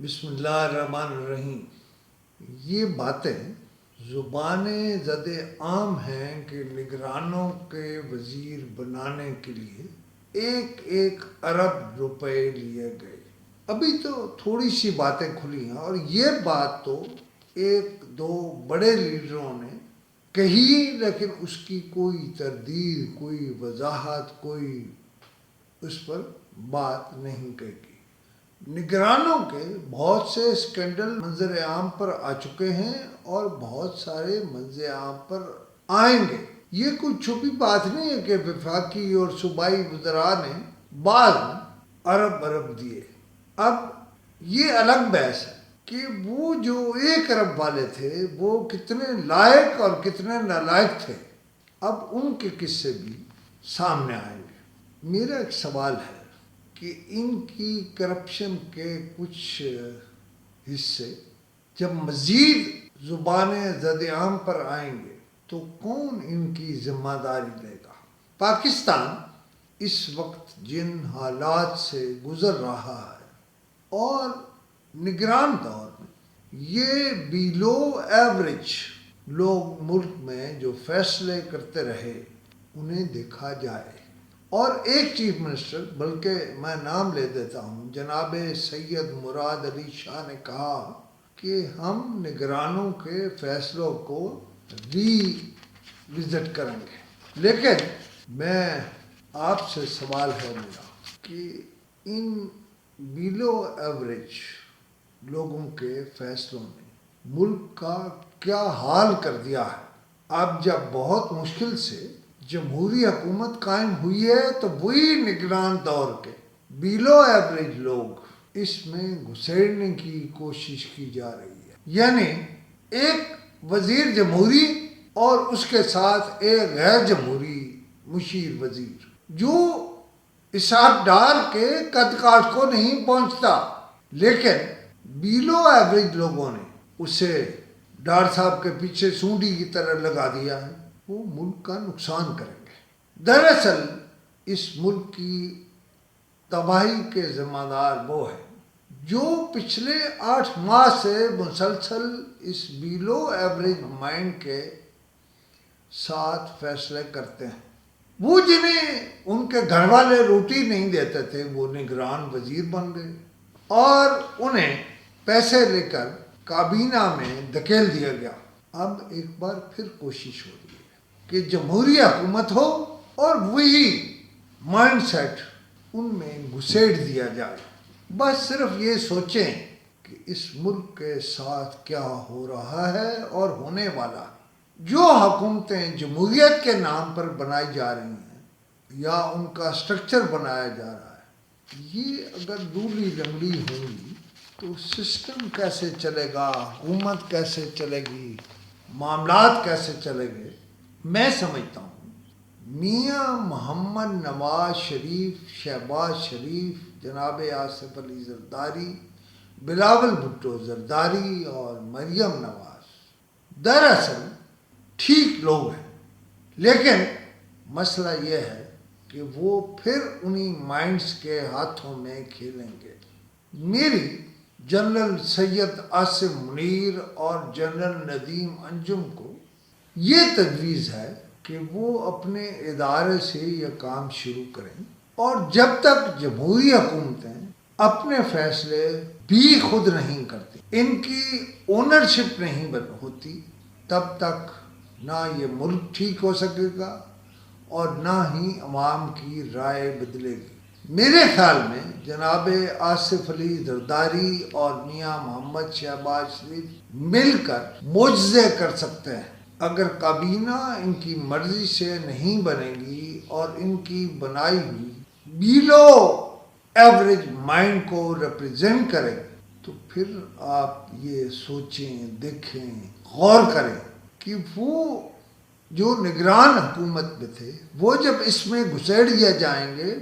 بسم اللہ الرحمن الرحیم۔ یہ باتیں زبان زد عام ہیں کہ نگرانوں کے وزیر بنانے کے لیے 1 ارب روپے لیے گئے۔ ابھی تو تھوڑی سی باتیں کھلی ہیں اور یہ بات تو 1-2 بڑے لیڈروں نے کہی، لیکن اس کی کوئی تردید، کوئی وضاحت، کوئی اس پر بات نہیں کہی۔ نگرانوں کے بہت سے اسکینڈل منظر عام پر آ چکے ہیں اور بہت سارے منظر عام پر آئیں گے۔ یہ کوئی چھپی بات نہیں ہے کہ وفاقی اور صوبائی وزراء نے بعض ارب دیے۔ اب یہ الگ بحث ہے کہ وہ جو 1 ارب والے تھے وہ کتنے لائق اور کتنے نالائق تھے۔ اب ان کے قصے بھی سامنے آئیں گے۔ میرا ایک سوال ہے کہ ان کی کرپشن کے کچھ حصے جب مزید زبان زد عام پر آئیں گے تو کون ان کی ذمہ داری لے گا؟ پاکستان اس وقت جن حالات سے گزر رہا ہے اور نگران دور میں یہ بیلو ایوریج لوگ ملک میں جو فیصلے کرتے رہے انہیں دیکھا جائے۔ اور ایک چیف منسٹر، بلکہ میں نام لے دیتا ہوں، جناب سید مراد علی شاہ نے کہا کہ ہم نگرانوں کے فیصلوں کو وزٹ کریں گے۔ لیکن میں آپ سے سوال ہے میرا کہ ان بیلو ایوریج لوگوں کے فیصلوں نے ملک کا کیا حال کر دیا ہے۔ اب جب بہت مشکل سے جمہوری حکومت قائم ہوئی ہے تو وہی نگران دور کے بیلو ایوریج لوگ اس میں گھسیڑنے کی کوشش کی جا رہی ہے۔ یعنی ایک وزیر جمہوری اور اس کے ساتھ ایک غیر جمہوری مشیر وزیر جو حساب ڈال کے قد کاٹ کو نہیں پہنچتا، لیکن بیلو ایوریج لوگوں نے اسے ڈار صاحب کے پیچھے سونڈی کی طرح لگا دیا ہے۔ وہ ملک کا نقصان کریں گے۔ دراصل اس ملک کی تباہی کے ذمہ دار وہ ہے جو پچھلے 8 ماہ سے مسلسل اس بیلو ایوریج مائنڈ کے ساتھ فیصلے کرتے ہیں۔ وہ جنہیں ان کے گھر والے روٹی نہیں دیتے تھے وہ نگران وزیر بن گئے اور انہیں پیسے لے کر کابینہ میں دھکیل دیا گیا۔ اب ایک بار پھر کوشش ہو رہی ہے کہ جمہوری حکومت ہو اور وہی مائنڈ سیٹ ان میں گھسیڑ دیا جائے۔ بس صرف یہ سوچیں کہ اس ملک کے ساتھ کیا ہو رہا ہے اور ہونے والا ہے۔ جو حکومتیں جمہوریت کے نام پر بنائی جا رہی ہیں یا ان کا سٹرکچر بنایا جا رہا ہے، یہ اگر دھولی لنگڑی ہوں گی تو سسٹم کیسے چلے گا، حکومت کیسے چلے گی، معاملات کیسے چلے گے؟ میں سمجھتا ہوں میاں محمد نواز شریف، شہباز شریف، جناب آصف علی زرداری، بلاول بھٹو زرداری اور مریم نواز دراصل ٹھیک لوگ ہیں، لیکن مسئلہ یہ ہے کہ وہ پھر انہی مائنڈز کے ہاتھوں میں کھیلیں گے۔ میری جنرل سید عاصم منیر اور جنرل ندیم انجم کو یہ تجویز ہے کہ وہ اپنے ادارے سے یہ کام شروع کریں اور جب تک جمہوری حکومتیں اپنے فیصلے بھی خود نہیں کرتی، ان کی اونرشپ نہیں ہوتی، تب تک نہ یہ ملک ٹھیک ہو سکے گا اور نہ ہی عوام کی رائے بدلے گی۔ میرے خیال میں جناب آصف علی زرداری اور میاں محمد شہباز شریف مل کر معجزے کر سکتے ہیں۔ اگر کابینہ ان کی مرضی سے نہیں بنے گی اور ان کی بنائی ہوئی بیلو ایوریج مائنڈ کو ریپرزینٹ کرے تو پھر آپ یہ سوچیں، دیکھیں، غور کریں کہ وہ جو نگران حکومت میں تھے وہ جب اس میں گھسیڑ دیا جائیں گے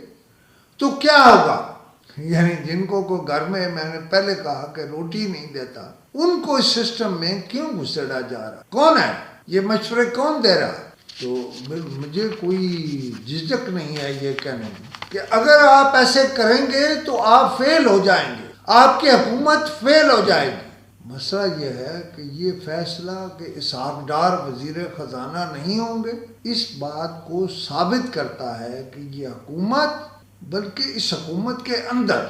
تو کیا ہوگا؟ یعنی جن کو گھر میں نے پہلے کہا کہ روٹی نہیں دیتا، ان کو اس سسٹم میں کیوں گھسیڑا جا رہا؟ کون ہے یہ مشورے، کون دے رہا ہے؟ تو مجھے کوئی جھجک نہیں ہے یہ کہنے میں کہ اگر آپ ایسے کریں گے تو آپ فیل ہو جائیں گے، آپ کی حکومت فیل ہو جائے گی۔ مسئلہ یہ ہے کہ یہ فیصلہ کہ اسحاق ڈار وزیر خزانہ نہیں ہوں گے، اس بات کو ثابت کرتا ہے کہ یہ حکومت، بلکہ اس حکومت کے اندر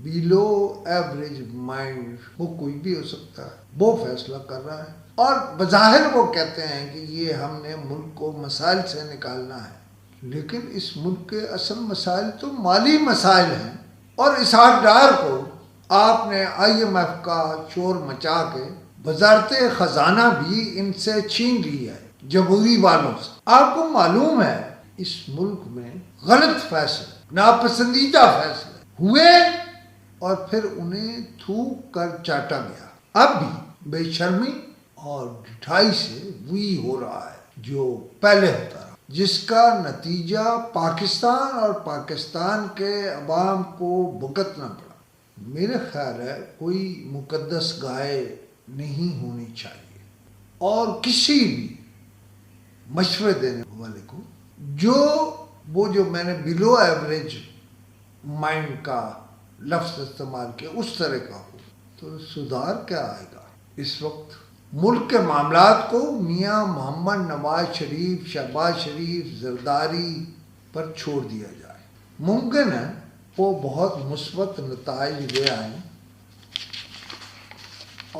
بیلو ایوریج مائنڈ وہ کوئی بھی ہو سکتا ہے، وہ فیصلہ کر رہا ہے، اور بظاہر وہ کہتے ہیں کہ یہ ہم نے ملک کو مسائل سے نکالنا ہے، لیکن اس ملک کے اصل مسائل تو مالی مسائل ہیں، اور اسحاق ڈار کو آپ نے IMF کا شور مچا کے وزارت خزانہ بھی ان سے چھین لی ہے جمہوری والوں سے۔ آپ کو معلوم ہے اس ملک میں غلط فیصلے، ناپسندیدہ فیصلے ہوئے اور پھر انہیں تھوک کر چاٹا گیا۔ اب بھی بے شرمی اور ڈھائی سے وہی ہو رہا ہے جو پہلے ہوتا رہا، جس کا نتیجہ پاکستان اور پاکستان کے عوام کو بھگتنا پڑا۔ میرے خیال ہے کوئی مقدس گائے نہیں ہونی چاہیے، اور کسی بھی مشورے دینے والے کو جو میں نے بلو ایوریج مائنڈ کا لفظ استعمال کیا اس طرح کا ہو، تو سدھار کیا آئے گا؟ اس وقت ملک کے معاملات کو میاں محمد نواز شریف، شہباز شریف، زرداری پر چھوڑ دیا جائے۔ ممکن ہے وہ بہت مثبت نتائج لے آئیں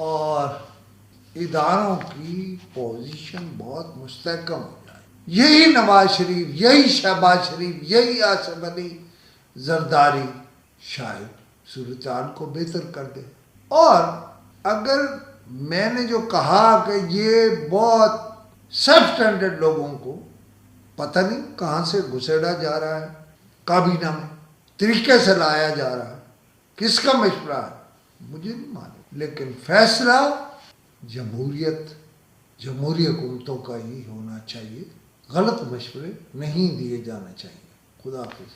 اور اداروں کی پوزیشن بہت مستحکم ہو جائے۔ یہی نواز شریف، یہی شہباز شریف، یہی آصف علی زرداری شاید صورتحال کو بہتر کر دے۔ اور اگر میں نے جو کہا کہ یہ بہت سب اسٹینڈرڈ لوگوں کو پتہ نہیں کہاں سے گھسیڑا جا رہا ہے، کابینہ میں طریقے سے لایا جا رہا ہے، کس کا مشورہ ہے مجھے نہیں معلوم، لیکن فیصلہ جمہوری حکومتوں کا ہی ہونا چاہیے، غلط مشورے نہیں دیے جانا چاہیے۔ خدا حافظ۔